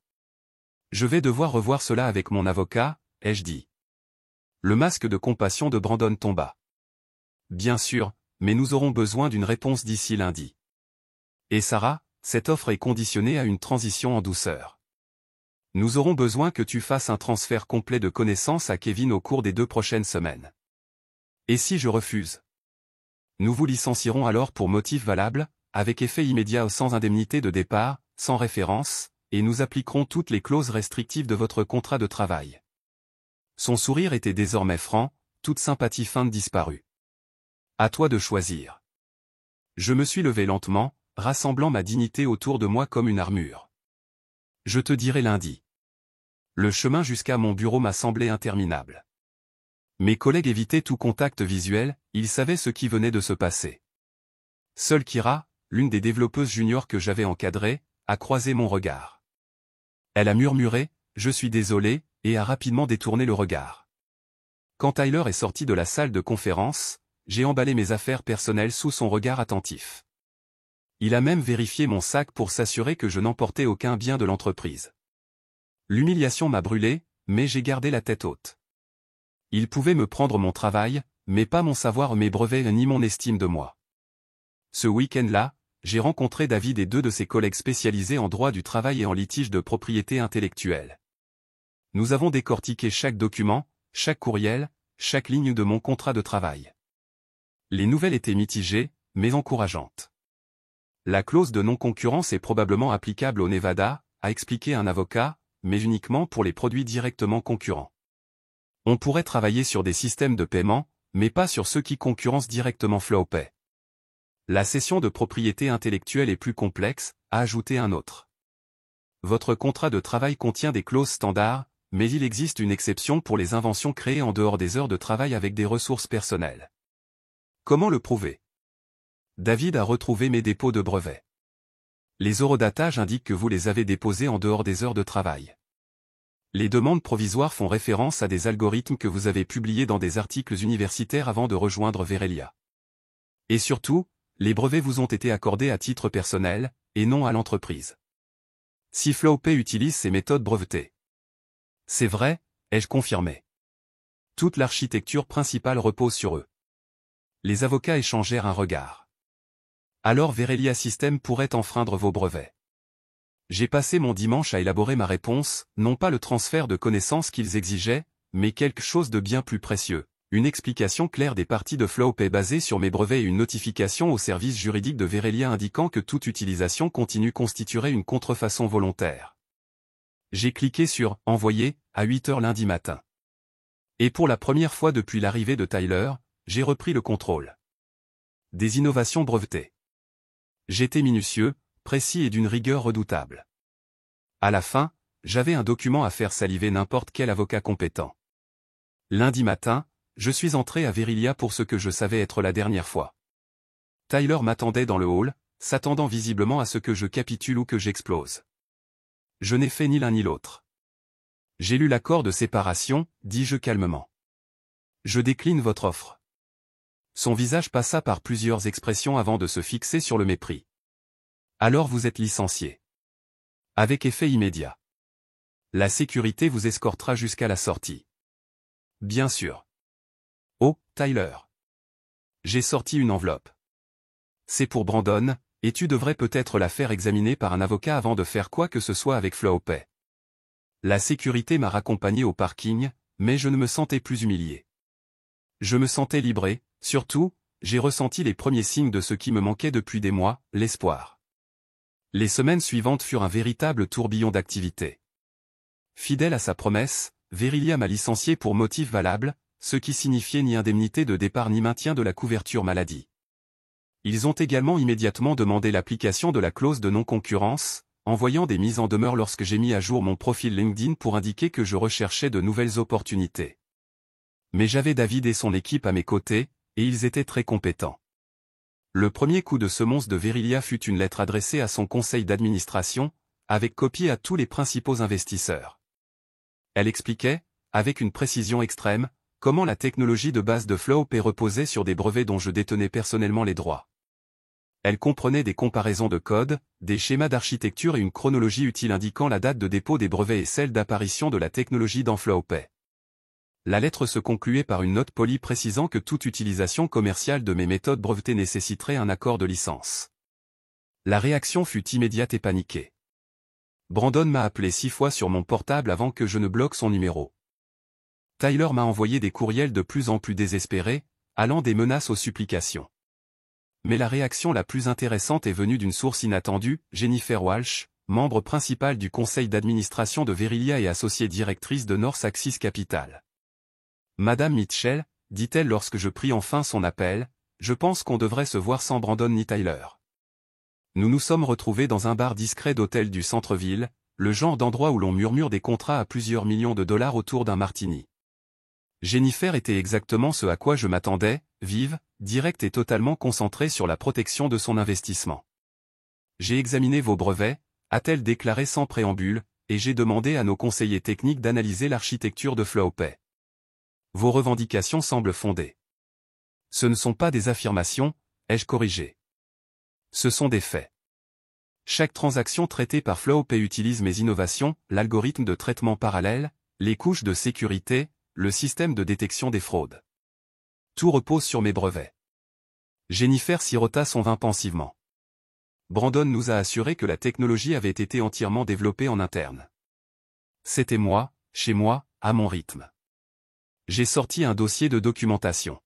Je vais devoir revoir cela avec mon avocat, ai-je dit. Le masque de compassion de Brandon tomba. Bien sûr, mais nous aurons besoin d'une réponse d'ici lundi. Et Sarah, cette offre est conditionnée à une transition en douceur. Nous aurons besoin que tu fasses un transfert complet de connaissances à Kevin au cours des 2 prochaines semaines. Et si je refuse? Nous vous licencierons alors pour motif valable, avec effet immédiat sans indemnité de départ, sans référence, et nous appliquerons toutes les clauses restrictives de votre contrat de travail. Son sourire était désormais franc, toute sympathie feinte disparue. À toi de choisir. Je me suis levé lentement, rassemblant ma dignité autour de moi comme une armure. Je te dirai lundi. Le chemin jusqu'à mon bureau m'a semblé interminable. Mes collègues évitaient tout contact visuel, ils savaient ce qui venait de se passer. Seule Kira, l'une des développeuses juniors que j'avais encadrées, a croisé mon regard. Elle a murmuré « Je suis désolé » et a rapidement détourné le regard. Quand Tyler est sorti de la salle de conférence, j'ai emballé mes affaires personnelles sous son regard attentif. Il a même vérifié mon sac pour s'assurer que je n'emportais aucun bien de l'entreprise. L'humiliation m'a brûlé, mais j'ai gardé la tête haute. Il pouvait me prendre mon travail, mais pas mon savoir, mes brevets ni mon estime de moi. Ce week-end-là, j'ai rencontré David et 2 de ses collègues spécialisés en droit du travail et en litige de propriété intellectuelle. Nous avons décortiqué chaque document, chaque courriel, chaque ligne de mon contrat de travail. Les nouvelles étaient mitigées, mais encourageantes. La clause de non-concurrence est probablement applicable au Nevada, a expliqué un avocat, mais uniquement pour les produits directement concurrents. On pourrait travailler sur des systèmes de paiement, mais pas sur ceux qui concurrencent directement Flowpay. La cession de propriété intellectuelle est plus complexe, a ajouté un autre. Votre contrat de travail contient des clauses standards, mais il existe une exception pour les inventions créées en dehors des heures de travail avec des ressources personnelles. Comment le prouver? David a retrouvé mes dépôts de brevets. Les horodatages indiquent que vous les avez déposés en dehors des heures de travail. Les demandes provisoires font référence à des algorithmes que vous avez publiés dans des articles universitaires avant de rejoindre Verelia. Et surtout, les brevets vous ont été accordés à titre personnel, et non à l'entreprise. Si Flowpay utilise ces méthodes brevetées, C'est vrai, ai-je confirmé. Toute l'architecture principale repose sur eux. Les avocats échangèrent un regard. Alors Verelia Systems pourrait enfreindre vos brevets. J'ai passé mon dimanche à élaborer ma réponse, non pas le transfert de connaissances qu'ils exigeaient, mais quelque chose de bien plus précieux. Une explication claire des parties de FlowPay basée sur mes brevets et une notification au service juridique de Verelia indiquant que toute utilisation continue constituerait une contrefaçon volontaire. J'ai cliqué sur « Envoyer » à 8 h lundi matin. Et pour la première fois depuis l'arrivée de Tyler, j'ai repris le contrôle. Des innovations brevetées. J'étais minutieux, précis et d'une rigueur redoutable. À la fin, j'avais un document à faire saliver n'importe quel avocat compétent. Lundi matin, je suis entré à Verelia pour ce que je savais être la dernière fois. Tyler m'attendait dans le hall, s'attendant visiblement à ce que je capitule ou que j'explose. Je n'ai fait ni l'un ni l'autre. J'ai lu l'accord de séparation, dis-je calmement. Je décline votre offre. Son visage passa par plusieurs expressions avant de se fixer sur le mépris. Alors vous êtes licencié. Avec effet immédiat. La sécurité vous escortera jusqu'à la sortie. Bien sûr. Oh, Tyler. J'ai sorti une enveloppe. C'est pour Brandon, et tu devrais peut-être la faire examiner par un avocat avant de faire quoi que ce soit avec FlowPay. La sécurité m'a raccompagné au parking, mais je ne me sentais plus humilié. Je me sentais libré, surtout, j'ai ressenti les premiers signes de ce qui me manquait depuis des mois, l'espoir. Les semaines suivantes furent un véritable tourbillon d'activités. Fidèle à sa promesse, Verelia m'a licencié pour motif valable, ce qui signifiait ni indemnité de départ ni maintien de la couverture maladie. Ils ont également immédiatement demandé l'application de la clause de non-concurrence, envoyant des mises en demeure lorsque j'ai mis à jour mon profil LinkedIn pour indiquer que je recherchais de nouvelles opportunités. Mais j'avais David et son équipe à mes côtés, et ils étaient très compétents. Le premier coup de semonce de Verelia fut une lettre adressée à son conseil d'administration, avec copie à tous les principaux investisseurs. Elle expliquait, avec une précision extrême, comment la technologie de base de FlowPay reposait sur des brevets dont je détenais personnellement les droits. Elle comprenait des comparaisons de code, des schémas d'architecture et une chronologie utile indiquant la date de dépôt des brevets et celle d'apparition de la technologie dans FlowPay. La lettre se concluait par une note polie précisant que toute utilisation commerciale de mes méthodes brevetées nécessiterait un accord de licence. La réaction fut immédiate et paniquée. Brandon m'a appelé 6 fois sur mon portable avant que je ne bloque son numéro. Tyler m'a envoyé des courriels de plus en plus désespérés, allant des menaces aux supplications. Mais la réaction la plus intéressante est venue d'une source inattendue, Jennifer Walsh, membre principale du conseil d'administration de Verelia et associée directrice de North Axis Capital. Madame Mitchell, dit-elle lorsque je pris enfin son appel, je pense qu'on devrait se voir sans Brandon ni Tyler. Nous nous sommes retrouvés dans un bar discret d'hôtel du centre-ville, le genre d'endroit où l'on murmure des contrats à plusieurs millions de dollars autour d'un martini. Jennifer était exactement ce à quoi je m'attendais, vive, directe et totalement concentrée sur la protection de son investissement. J'ai examiné vos brevets, a-t-elle déclaré sans préambule, et j'ai demandé à nos conseillers techniques d'analyser l'architecture de FlowPay. Vos revendications semblent fondées. Ce ne sont pas des affirmations, ai-je corrigé. Ce sont des faits. Chaque transaction traitée par FlowPay utilise mes innovations, l'algorithme de traitement parallèle, les couches de sécurité, le système de détection des fraudes. Tout repose sur mes brevets. Jennifer sirota son vin pensivement. Brandon nous a assuré que la technologie avait été entièrement développée en interne. C'était moi, chez moi, à mon rythme. J'ai sorti un dossier de documentation.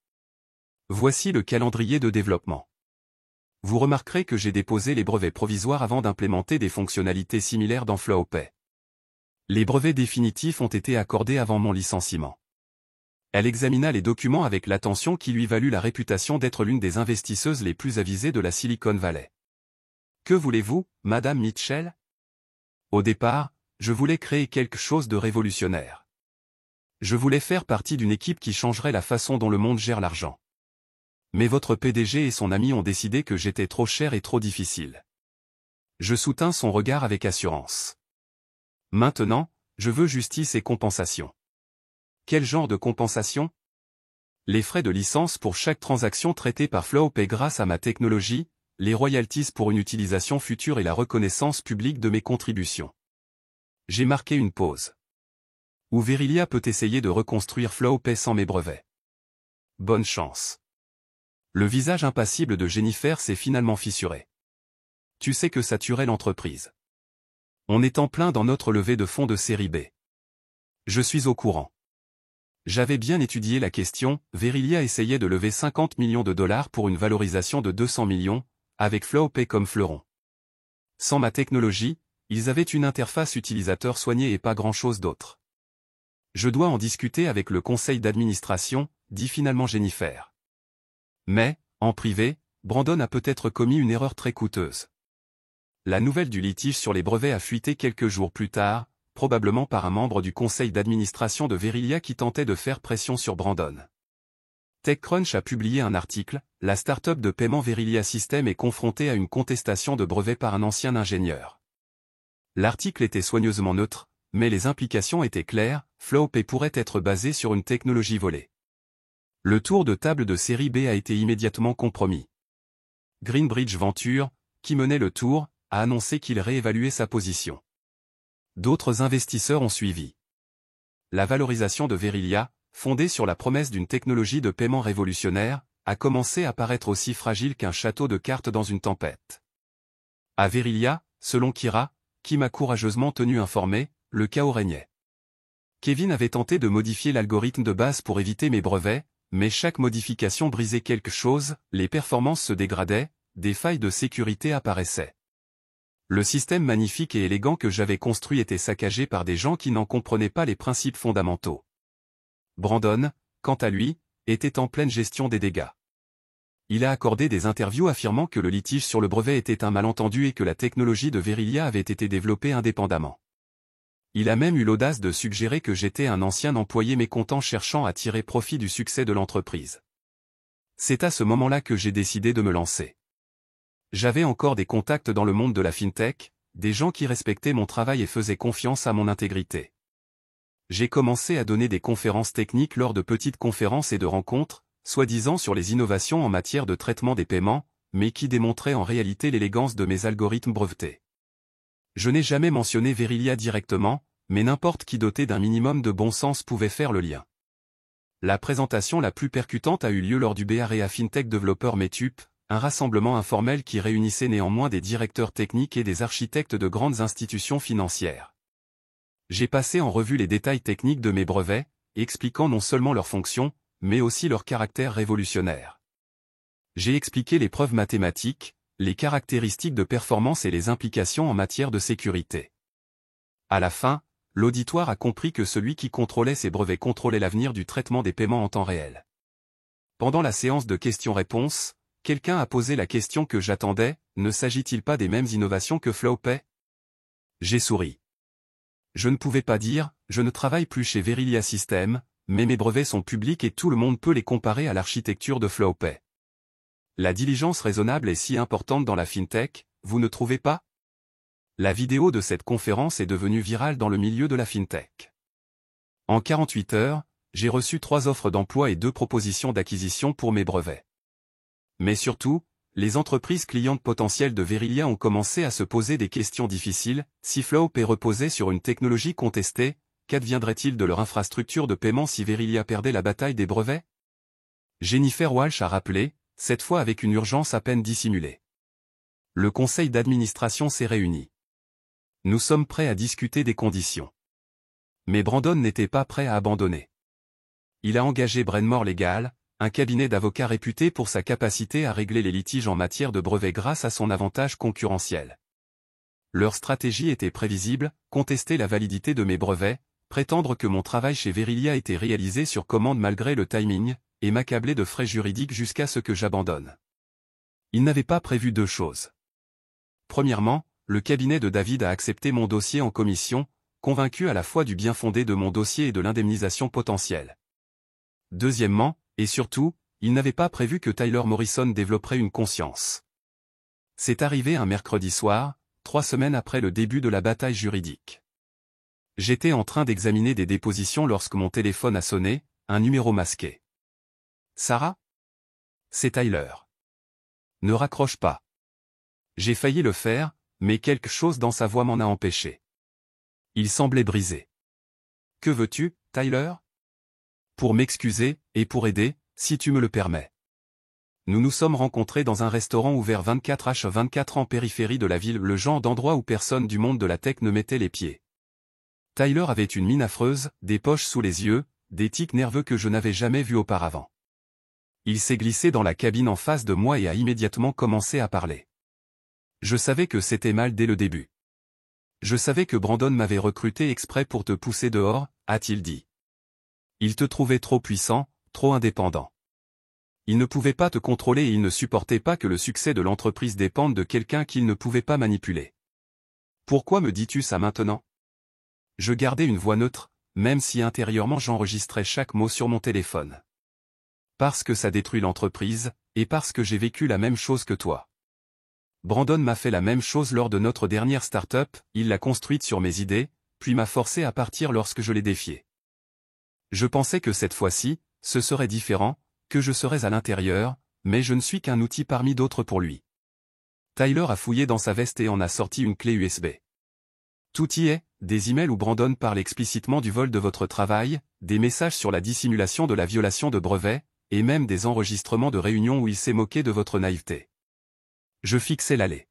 Voici le calendrier de développement. Vous remarquerez que j'ai déposé les brevets provisoires avant d'implémenter des fonctionnalités similaires dans FlowPay. Les brevets définitifs ont été accordés avant mon licenciement. Elle examina les documents avec l'attention qui lui valut la réputation d'être l'une des investisseuses les plus avisées de la Silicon Valley. Que voulez-vous, Madame Mitchell? Au départ, je voulais créer quelque chose de révolutionnaire. Je voulais faire partie d'une équipe qui changerait la façon dont le monde gère l'argent. Mais votre PDG et son ami ont décidé que j'étais trop cher et trop difficile. Je soutins son regard avec assurance. Maintenant, je veux justice et compensation. Quel genre de compensation? Les frais de licence pour chaque transaction traitée par FlowPay grâce à ma technologie, les royalties pour une utilisation future et la reconnaissance publique de mes contributions. J'ai marqué une pause. Ou Verilia peut essayer de reconstruire FlowPay sans mes brevets. Bonne chance. Le visage impassible de Jennifer s'est finalement fissuré. Tu sais que ça tuerait l'entreprise. On est en plein dans notre levée de fonds de série B. Je suis au courant. J'avais bien étudié la question, Verilia essayait de lever 50 millions de dollars pour une valorisation de 200 millions, avec FlowPay comme fleuron. Sans ma technologie, ils avaient une interface utilisateur soignée et pas grand-chose d'autre. Je dois en discuter avec le conseil d'administration, dit finalement Jennifer. Mais, en privé, Brandon a peut-être commis une erreur très coûteuse. La nouvelle du litige sur les brevets a fuité quelques jours plus tard, probablement par un membre du conseil d'administration de Verilia qui tentait de faire pression sur Brandon. TechCrunch a publié un article, la start-up de paiement Verilia System est confrontée à une contestation de brevets par un ancien ingénieur. L'article était soigneusement neutre, mais les implications étaient claires, FlowPay pourrait être basé sur une technologie volée. Le tour de table de série B a été immédiatement compromis. Greenbridge Venture, qui menait le tour, a annoncé qu'il réévaluait sa position. D'autres investisseurs ont suivi. La valorisation de Verilia, fondée sur la promesse d'une technologie de paiement révolutionnaire, a commencé à paraître aussi fragile qu'un château de cartes dans une tempête. À Verilia, selon Kira, qui m'a courageusement tenu informé, le chaos régnait. Kevin avait tenté de modifier l'algorithme de base pour éviter mes brevets, mais chaque modification brisait quelque chose, les performances se dégradaient, des failles de sécurité apparaissaient. Le système magnifique et élégant que j'avais construit était saccagé par des gens qui n'en comprenaient pas les principes fondamentaux. Brandon, quant à lui, était en pleine gestion des dégâts. Il a accordé des interviews affirmant que le litige sur le brevet était un malentendu et que la technologie de Verilia avait été développée indépendamment. Il a même eu l'audace de suggérer que j'étais un ancien employé mécontent cherchant à tirer profit du succès de l'entreprise. C'est à ce moment-là que j'ai décidé de me lancer. J'avais encore des contacts dans le monde de la fintech, des gens qui respectaient mon travail et faisaient confiance à mon intégrité. J'ai commencé à donner des conférences techniques lors de petites conférences et de rencontres, soi-disant sur les innovations en matière de traitement des paiements, mais qui démontraient en réalité l'élégance de mes algorithmes brevetés. Je n'ai jamais mentionné Verilia directement, mais n'importe qui doté d'un minimum de bon sens pouvait faire le lien. La présentation la plus percutante a eu lieu lors du BAREA FinTech Developer Meetup, un rassemblement informel qui réunissait néanmoins des directeurs techniques et des architectes de grandes institutions financières. J'ai passé en revue les détails techniques de mes brevets, expliquant non seulement leurs fonctions, mais aussi leur caractère révolutionnaire. J'ai expliqué les preuves mathématiques, les caractéristiques de performance et les implications en matière de sécurité. À la fin, l'auditoire a compris que celui qui contrôlait ces brevets contrôlait l'avenir du traitement des paiements en temps réel. Pendant la séance de questions-réponses, quelqu'un a posé la question que j'attendais, ne s'agit-il pas des mêmes innovations que FlowPay? J'ai souri. Je ne pouvais pas dire, je ne travaille plus chez Verilia System, mais mes brevets sont publics et tout le monde peut les comparer à l'architecture de FlowPay. La diligence raisonnable est si importante dans la fintech, vous ne trouvez pas? La vidéo de cette conférence est devenue virale dans le milieu de la fintech. En 48 heures, j'ai reçu 3 offres d'emploi et 2 propositions d'acquisition pour mes brevets. Mais surtout, les entreprises clientes potentielles de Verilia ont commencé à se poser des questions difficiles. Si FlowPay reposait sur une technologie contestée, qu'adviendrait-il de leur infrastructure de paiement si Verilia perdait la bataille des brevets? Jennifer Walsh a rappelé, cette fois avec une urgence à peine dissimulée. Le conseil d'administration s'est réuni. Nous sommes prêts à discuter des conditions. Mais Brandon n'était pas prêt à abandonner. Il a engagé Brenmore Legal, un cabinet d'avocats réputé pour sa capacité à régler les litiges en matière de brevets grâce à son avantage concurrentiel. Leur stratégie était prévisible, contester la validité de mes brevets, prétendre que mon travail chez Verilia était réalisé sur commande malgré le timing, et m'accabler de frais juridiques jusqu'à ce que j'abandonne. Ils n'avaient pas prévu 2 choses. Premièrement, le cabinet de David a accepté mon dossier en commission, convaincu à la fois du bien fondé de mon dossier et de l'indemnisation potentielle. Deuxièmement, et surtout, il n'avait pas prévu que Tyler Morrison développerait une conscience. C'est arrivé un mercredi soir, 3 semaines après le début de la bataille juridique. J'étais en train d'examiner des dépositions lorsque mon téléphone a sonné, un numéro masqué. Sarah? C'est Tyler. Ne raccroche pas. J'ai failli le faire, mais quelque chose dans sa voix m'en a empêché. Il semblait brisé. Que veux-tu, Tyler? Pour m'excuser, et pour aider, si tu me le permets. Nous nous sommes rencontrés dans un restaurant ouvert 24h24 en périphérie de la ville, le genre d'endroit où personne du monde de la tech ne mettait les pieds. Tyler avait une mine affreuse, des poches sous les yeux, des tics nerveux que je n'avais jamais vus auparavant. Il s'est glissé dans la cabine en face de moi et a immédiatement commencé à parler. Je savais que c'était mal dès le début. Je savais que Brandon m'avait recruté exprès pour te pousser dehors, a-t-il dit. Il te trouvait trop puissant, trop indépendant. Il ne pouvait pas te contrôler et il ne supportait pas que le succès de l'entreprise dépende de quelqu'un qu'il ne pouvait pas manipuler. Pourquoi me dis-tu ça maintenant? Je gardais une voix neutre, même si intérieurement j'enregistrais chaque mot sur mon téléphone. Parce que ça détruit l'entreprise, et parce que j'ai vécu la même chose que toi. Brandon m'a fait la même chose lors de notre dernière start-up, il l'a construite sur mes idées, puis m'a forcé à partir lorsque je l'ai défié. Je pensais que cette fois-ci, ce serait différent, que je serais à l'intérieur, mais je ne suis qu'un outil parmi d'autres pour lui. Tyler a fouillé dans sa veste et en a sorti une clé USB. Tout y est, des emails où Brandon parle explicitement du vol de votre travail, des messages sur la dissimulation de la violation de brevets, et même des enregistrements de réunions où il s'est moqué de votre naïveté. Je fixais l'allée.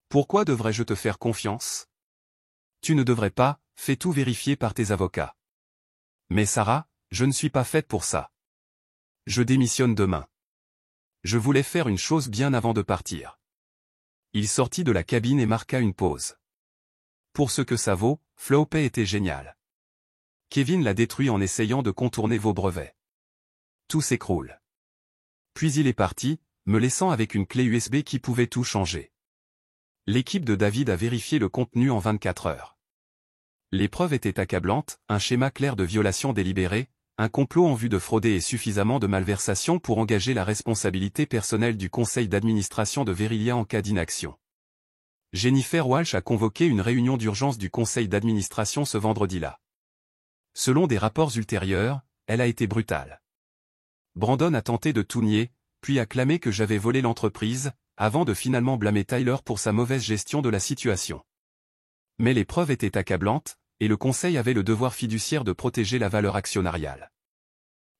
Pourquoi devrais-je te faire confiance? Tu ne devrais pas, fais tout vérifier par tes avocats. Mais Sarah, je ne suis pas faite pour ça. Je démissionne demain. Je voulais faire une chose bien avant de partir. Il sortit de la cabine et marqua une pause. Pour ce que ça vaut, Flowpay était génial. Kevin l'a détruit en essayant de contourner vos brevets. Tout s'écroule. Puis il est parti, me laissant avec une clé USB qui pouvait tout changer. L'équipe de David a vérifié le contenu en 24 heures. Les preuves étaient accablantes, un schéma clair de violation délibérée, un complot en vue de frauder et suffisamment de malversation pour engager la responsabilité personnelle du conseil d'administration de Verilia en cas d'inaction. Jennifer Walsh a convoqué une réunion d'urgence du conseil d'administration ce vendredi-là. Selon des rapports ultérieurs, elle a été brutale. Brandon a tenté de tout nier, puis a clamé que j'avais volé l'entreprise, avant de finalement blâmer Tyler pour sa mauvaise gestion de la situation. Mais les preuves étaient accablantes, et le conseil avait le devoir fiduciaire de protéger la valeur actionnariale.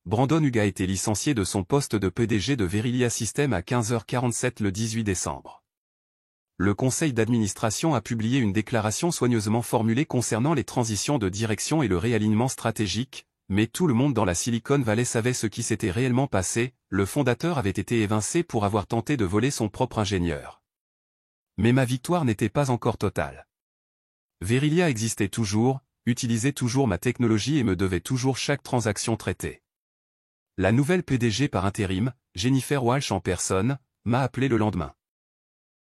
Brandon Hughes a été licencié de son poste de PDG de Verilia Systems à 15h47 le 18 décembre. Le conseil d'administration a publié une déclaration soigneusement formulée concernant les transitions de direction et le réalignement stratégique, mais tout le monde dans la Silicon Valley savait ce qui s'était réellement passé, le fondateur avait été évincé pour avoir tenté de voler son propre ingénieur. Mais ma victoire n'était pas encore totale. Verilia existait toujours, utilisait toujours ma technologie et me devait toujours chaque transaction traitée. La nouvelle PDG par intérim, Jennifer Walsh en personne, m'a appelé le lendemain.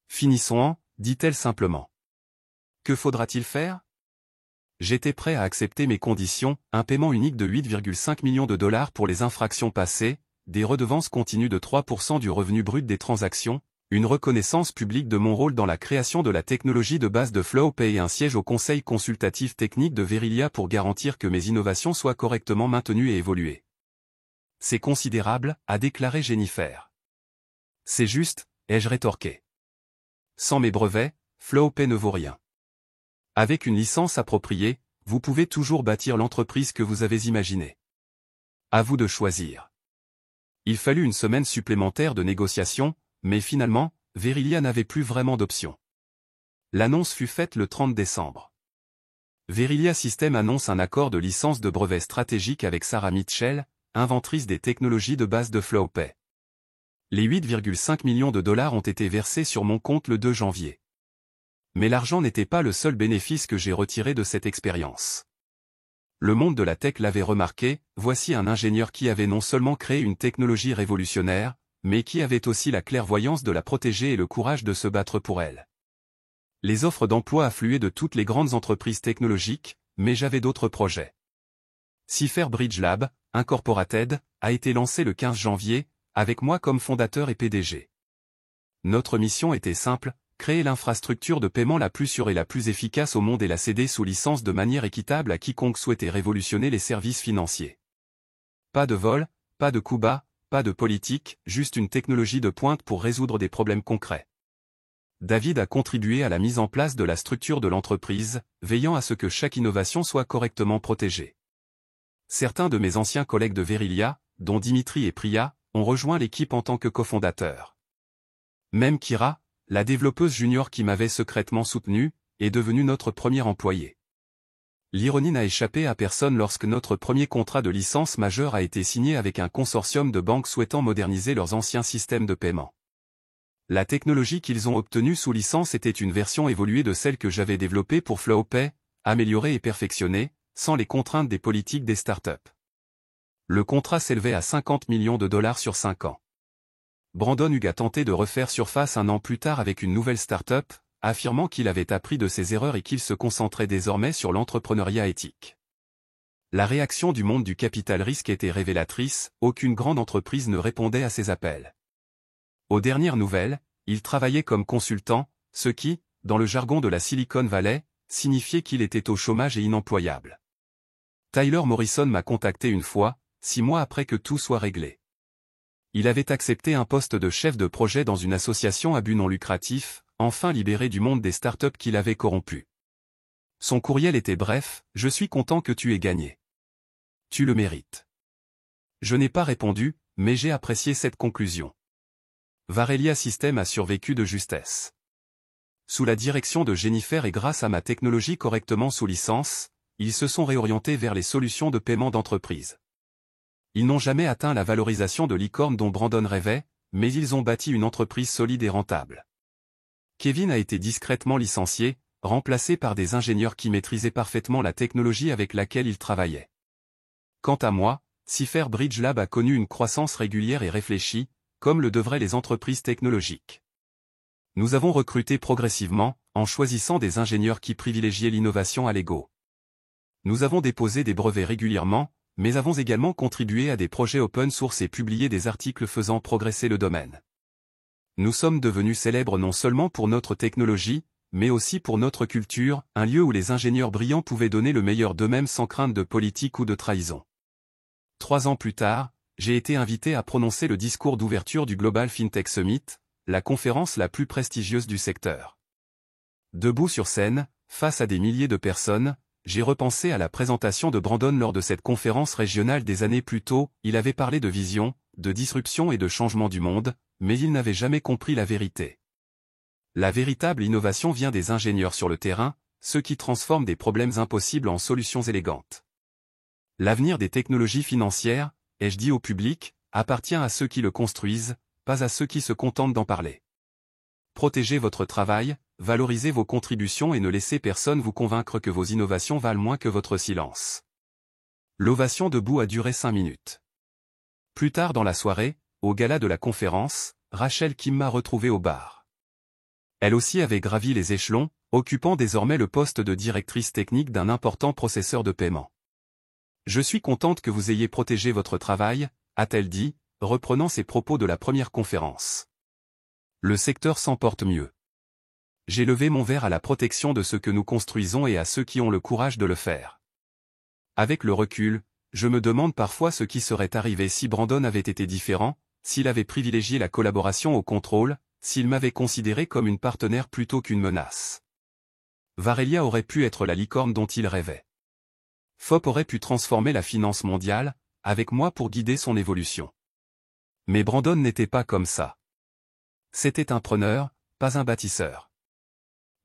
Finissons-en, dit-elle simplement. Que faudra-t-il faire? J'étais prêt à accepter mes conditions, un paiement unique de 8,5 millions de dollars pour les infractions passées, des redevances continues de 3% du revenu brut des transactions, une reconnaissance publique de mon rôle dans la création de la technologie de base de Flowpay et un siège au conseil consultatif technique de Verilia pour garantir que mes innovations soient correctement maintenues et évoluées. C'est considérable, a déclaré Jennifer. C'est juste, ai-je rétorqué. Sans mes brevets, Flowpay ne vaut rien. Avec une licence appropriée, vous pouvez toujours bâtir l'entreprise que vous avez imaginée. À vous de choisir. Il fallut une semaine supplémentaire de négociations, mais finalement, Verilia n'avait plus vraiment d'option. L'annonce fut faite le 30 décembre. Verilia Systems annonce un accord de licence de brevet stratégique avec Sarah Mitchell, inventrice des technologies de base de Flowpay. Les 8,5 millions de dollars ont été versés sur mon compte le 2 janvier. Mais l'argent n'était pas le seul bénéfice que j'ai retiré de cette expérience. Le monde de la tech l'avait remarqué, voici un ingénieur qui avait non seulement créé une technologie révolutionnaire, mais qui avait aussi la clairvoyance de la protéger et le courage de se battre pour elle. Les offres d'emploi affluaient de toutes les grandes entreprises technologiques, mais j'avais d'autres projets. Cipher Bridge Lab, Incorporated, a été lancé le 15 janvier, avec moi comme fondateur et PDG. Notre mission était simple, créer l'infrastructure de paiement la plus sûre et la plus efficace au monde et la céder sous licence de manière équitable à quiconque souhaitait révolutionner les services financiers. Pas de vol, pas de coups bas, pas de politique, juste une technologie de pointe pour résoudre des problèmes concrets. David a contribué à la mise en place de la structure de l'entreprise, veillant à ce que chaque innovation soit correctement protégée. Certains de mes anciens collègues de Verilia, dont Dimitri et Priya, ont rejoint l'équipe en tant que cofondateurs. Même Kira, la développeuse junior qui m'avait secrètement soutenu, est devenue notre première employée. L'ironie n'a échappé à personne lorsque notre premier contrat de licence majeur a été signé avec un consortium de banques souhaitant moderniser leurs anciens systèmes de paiement. La technologie qu'ils ont obtenue sous licence était une version évoluée de celle que j'avais développée pour FlowPay, améliorée et perfectionnée, sans les contraintes des politiques des startups. Le contrat s'élevait à 50 millions de dollars sur 5 ans. Brandon Hughes a tenté de refaire surface un an plus tard avec une nouvelle startup, affirmant qu'il avait appris de ses erreurs et qu'il se concentrait désormais sur l'entrepreneuriat éthique. La réaction du monde du capital risque était révélatrice, aucune grande entreprise ne répondait à ses appels. Aux dernières nouvelles, il travaillait comme consultant, ce qui, dans le jargon de la Silicon Valley, signifiait qu'il était au chômage et inemployable. Tyler Morrison m'a contacté une fois, 6 mois après que tout soit réglé. Il avait accepté un poste de chef de projet dans une association à but non lucratif, enfin libéré du monde des startups qu'il avait corrompu. Son courriel était bref, « Je suis content que tu aies gagné. Tu le mérites. » Je n'ai pas répondu, mais j'ai apprécié cette conclusion. Varelia System a survécu de justesse. Sous la direction de Jennifer et grâce à ma technologie correctement sous licence, ils se sont réorientés vers les solutions de paiement d'entreprise. Ils n'ont jamais atteint la valorisation de licorne dont Brandon rêvait, mais ils ont bâti une entreprise solide et rentable. Kevin a été discrètement licencié, remplacé par des ingénieurs qui maîtrisaient parfaitement la technologie avec laquelle il travaillait. Quant à moi, Cipher Bridge Lab a connu une croissance régulière et réfléchie, comme le devraient les entreprises technologiques. Nous avons recruté progressivement, en choisissant des ingénieurs qui privilégiaient l'innovation à l'ego. Nous avons déposé des brevets régulièrement, mais avons également contribué à des projets open source et publié des articles faisant progresser le domaine. Nous sommes devenus célèbres non seulement pour notre technologie, mais aussi pour notre culture, un lieu où les ingénieurs brillants pouvaient donner le meilleur d'eux-mêmes sans crainte de politique ou de trahison. 3 ans plus tard, j'ai été invité à prononcer le discours d'ouverture du Global FinTech Summit, la conférence la plus prestigieuse du secteur. Debout sur scène, face à des milliers de personnes, j'ai repensé à la présentation de Brandon lors de cette conférence régionale des années plus tôt. Il avait parlé de vision, de disruption et de changement du monde, mais il n'avait jamais compris la vérité. La véritable innovation vient des ingénieurs sur le terrain, ceux qui transforment des problèmes impossibles en solutions élégantes. L'avenir des technologies financières, ai-je dit au public, appartient à ceux qui le construisent, pas à ceux qui se contentent d'en parler. Protégez votre travail, valorisez vos contributions et ne laissez personne vous convaincre que vos innovations valent moins que votre silence. L'ovation debout a duré 5 minutes. Plus tard dans la soirée, au gala de la conférence, Rachel Kim m'a retrouvé au bar. Elle aussi avait gravi les échelons, occupant désormais le poste de directrice technique d'un important processeur de paiement. « Je suis contente que vous ayez protégé votre travail », a-t-elle dit, reprenant ses propos de la première conférence. Le secteur s'en porte mieux. J'ai levé mon verre à la protection de ce que nous construisons et à ceux qui ont le courage de le faire. Avec le recul, je me demande parfois ce qui serait arrivé si Brandon avait été différent, s'il avait privilégié la collaboration au contrôle, s'il m'avait considéré comme une partenaire plutôt qu'une menace. Varelia aurait pu être la licorne dont il rêvait. FOP aurait pu transformer la finance mondiale, avec moi pour guider son évolution. Mais Brandon n'était pas comme ça. C'était un preneur, pas un bâtisseur.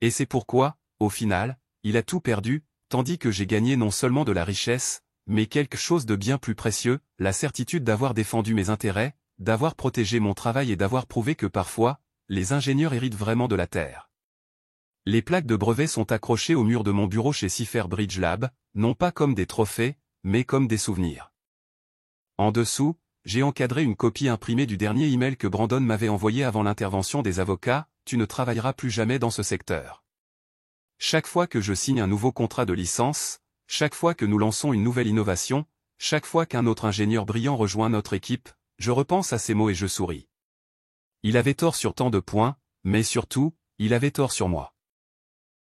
Et c'est pourquoi, au final, il a tout perdu, tandis que j'ai gagné non seulement de la richesse, mais quelque chose de bien plus précieux, la certitude d'avoir défendu mes intérêts, d'avoir protégé mon travail et d'avoir prouvé que parfois, les ingénieurs héritent vraiment de la terre. Les plaques de brevets sont accrochées au mur de mon bureau chez Cipher Bridge Lab, non pas comme des trophées, mais comme des souvenirs. En dessous, j'ai encadré une copie imprimée du dernier email que Brandon m'avait envoyé avant l'intervention des avocats, « Tu ne travailleras plus jamais dans ce secteur. » Chaque fois que je signe un nouveau contrat de licence, chaque fois que nous lançons une nouvelle innovation, chaque fois qu'un autre ingénieur brillant rejoint notre équipe, je repense à ces mots et je souris. Il avait tort sur tant de points, mais surtout, il avait tort sur moi.